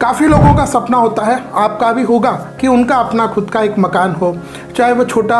काफ़ी लोगों का सपना होता है, आपका भी होगा, कि उनका अपना खुद का एक मकान हो, चाहे वो छोटा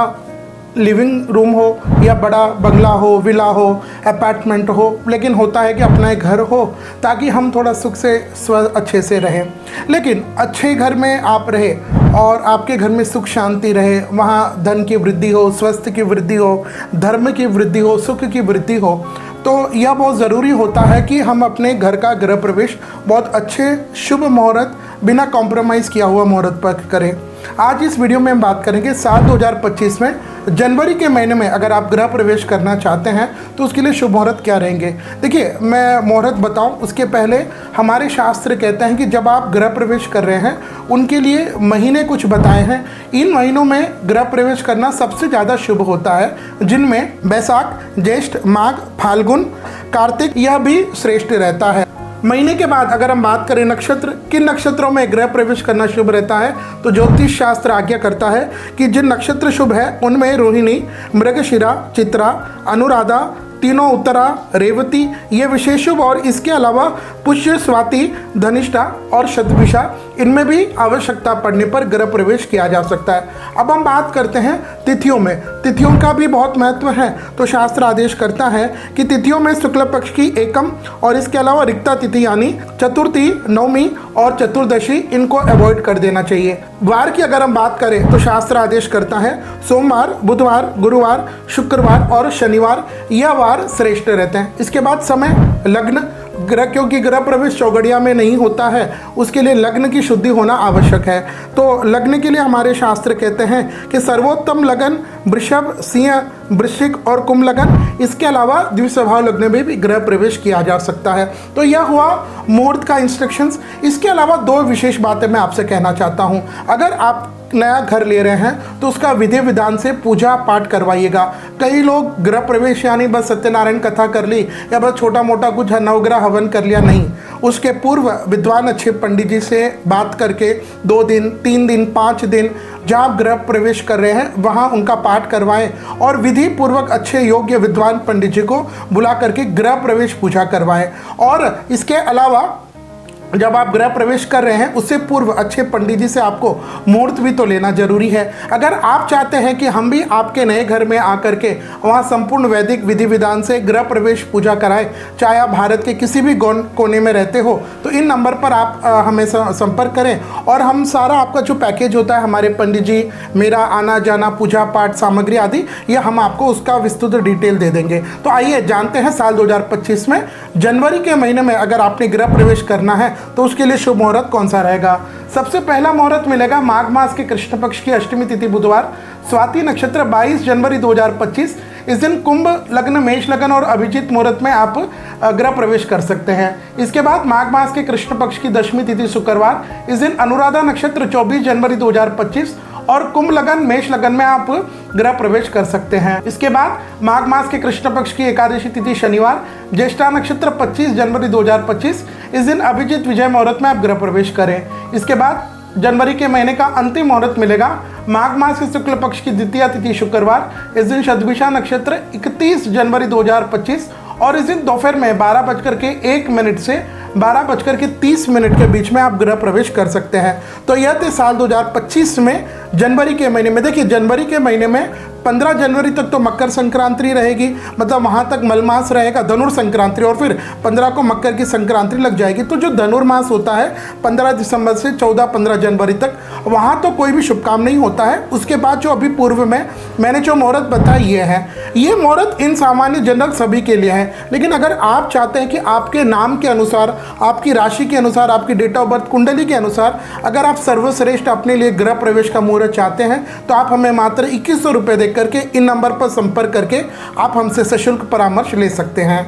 लिविंग रूम हो या बड़ा बंगला हो, विला हो, अपार्टमेंट हो, लेकिन होता है कि अपना एक घर हो ताकि हम थोड़ा सुख से अच्छे से रहें। लेकिन अच्छे घर में आप रहे और आपके घर में सुख शांति रहे, वहाँ धन की वृद्धि हो, स्वास्थ्य की वृद्धि हो, धर्म की वृद्धि हो, सुख की वृद्धि हो, तो यह बहुत ज़रूरी होता है कि हम अपने घर का गृह प्रवेश बहुत अच्छे शुभ मुहूर्त, बिना कॉम्प्रोमाइज़ किया हुआ मुहूर्त पर करें। आज इस वीडियो में हम बात करेंगे साल 2025 में जनवरी के महीने में अगर आप गृह प्रवेश करना चाहते हैं तो उसके लिए शुभ मुहूर्त क्या रहेंगे। देखिए, मैं मुहूर्त बताऊं उसके पहले हमारे शास्त्र कहते हैं कि जब आप गृह प्रवेश कर रहे हैं उनके लिए महीने कुछ बताए हैं। इन महीनों में गृह प्रवेश करना सबसे ज़्यादा शुभ होता है, जिनमें बैसाख, ज्येष्ठ, माघ, फाल्गुन, कार्तिक यह भी श्रेष्ठ रहता है। महीने के बाद अगर हम बात करें नक्षत्र, किन नक्षत्रों में गृह प्रवेश करना शुभ रहता है, तो ज्योतिष शास्त्र आज्ञा करता है कि जिन नक्षत्र शुभ है उनमें रोहिणी, मृगशिरा, चित्रा, अनुराधा, तीनों उत्तरा, रेवती ये विशेष शुभ, और इसके अलावा पुष्य, स्वाति, धनिष्ठा और शतभिषा इनमें भी आवश्यकता पड़ने पर गृह प्रवेश किया जा सकता है। अब हम बात करते हैं तिथियों में। तिथियों का भी बहुत महत्व है, तो शास्त्र आदेश करता है कि तिथियों में शुक्ल पक्ष की एकम और इसके अलावा रिक्ता तिथि यानी चतुर्थी, नवमी और चतुर्दशी इनको अवॉइड कर देना चाहिए। वार की अगर हम बात करें तो शास्त्र आदेश करता है सोमवार, बुधवार, गुरुवार, शुक्रवार और शनिवार यह वार श्रेष्ठ रहते हैं। इसके बाद समय, लग्न, क्योंकि गृह प्रवेश चौगड़िया में नहीं होता है, उसके लिए लग्न की शुद्धि होना आवश्यक है। तो लग्न के लिए हमारे शास्त्र कहते हैं कि सर्वोत्तम लगन वृषभ, सिंह, वृश्चिक और कुंभ लगन, इसके अलावा द्विस्वभाव लग्न में भी गृह प्रवेश किया जा सकता है। तो यह हुआ मुहूर्त का इंस्ट्रक्शंस। इसके अलावा दो विशेष बातें मैं आपसे कहना चाहता हूँ। अगर आप नया घर ले रहे हैं तो उसका विधि विधान से पूजा पाठ करवाइएगा। कई लोग गृह प्रवेश यानी बस सत्यनारायण कथा कर ली या बस छोटा मोटा कुछ नवग्रह हवन कर लिया, नहीं। उसके पूर्व विद्वान अच्छे पंडित जी से बात करके 2 दिन, 3 दिन, 5 दिन जहाँ आप गृह प्रवेश कर रहे हैं वहाँ उनका पाठ करवाएं और विधि पूर्वक अच्छे योग्य विद्वान पंडित जी को बुला करके गृह प्रवेश पूजा करवाएं। और इसके अलावा जब आप गृह प्रवेश कर रहे हैं उससे पूर्व अच्छे पंडित जी से आपको मुहूर्त भी तो लेना जरूरी है। अगर आप चाहते हैं कि हम भी आपके नए घर में आकर के वहाँ संपूर्ण वैदिक विधि विधान से गृह प्रवेश पूजा कराएं, चाहे आप भारत के किसी भी कोने में रहते हो, तो इन नंबर पर आप हमें संपर्क करें और हम सारा आपका जो पैकेज होता है, हमारे पंडित जी, मेरा आना जाना, पूजा पाठ सामग्री आदि, ये हम आपको उसका विस्तृत डिटेल दे देंगे। तो आइए जानते हैं साल 2025 में जनवरी के महीने में अगर आपने गृह प्रवेश करना है तो उसके लिए शुभ मुहूर्त कौन सा रहेगा। सबसे पहला मुहूर्त मिलेगा माघ मास के कृष्ण पक्ष की अष्टमी तिथि बुधवार, स्वाति नक्षत्र 22 जनवरी 2025। इस दिन कुंभ लग्न, मेष लग्न और अभिजीत मुहूर्त में आप गृह प्रवेश कर सकते हैं। इसके बाद माघ मास के कृष्ण पक्ष की दशमी तिथि शुक्रवार, इस दिन अनुराधा नक्षत्र 24 जनवरी 2025 और कुंभ लगन, मेष लगन में आप गृह प्रवेश कर सकते हैं। इसके बाद माघ मास के कृष्ण पक्ष की एकादशी तिथि शनिवार, ज्येष्ठा नक्षत्र 25 जनवरी 2025, इस दिन अभिजीत विजय मुहूर्त में आप गृह प्रवेश करें। इसके बाद जनवरी के महीने का अंतिम मुहूर्त मिलेगा माघ मास के शुक्ल पक्ष की द्वितीय तिथि शुक्रवार, इस दिन शतभिषा नक्षत्र 31 जनवरी 2025 और इस दिन दोपहर में 12:01 से 12:30 के बीच में आप गृह प्रवेश कर सकते हैं। तो यह थे साल 2025 में जनवरी के महीने में। देखिए, जनवरी के महीने में 15 जनवरी तक तो मकर संक्रांति रहेगी, मतलब वहाँ तक मलमास रहेगा, धनुर्संक्रांति, और फिर 15 को मकर की संक्रांति लग जाएगी। तो जो धनुर्मास होता है 15 दिसंबर से 14-15 जनवरी तक, वहाँ तो कोई भी शुभ काम नहीं होता है। उसके बाद जो अभी पूर्व में मैंने जो मुहूर्त बताया ये है, ये मुहूर्त इन सामान्य जनरल सभी के लिए है। लेकिन अगर आप चाहते हैं कि आपके नाम के अनुसार, आपकी राशि के अनुसार, आपकी डेट ऑफ बर्थ कुंडली के अनुसार अगर आप सर्वश्रेष्ठ अपने लिए गृह प्रवेश का मुहूर्त चाहते हैं तो आप हमें मात्र 2100 रुपये देकर के इन नंबर पर संपर्क करके आप हमसे सशुल्क परामर्श ले सकते हैं।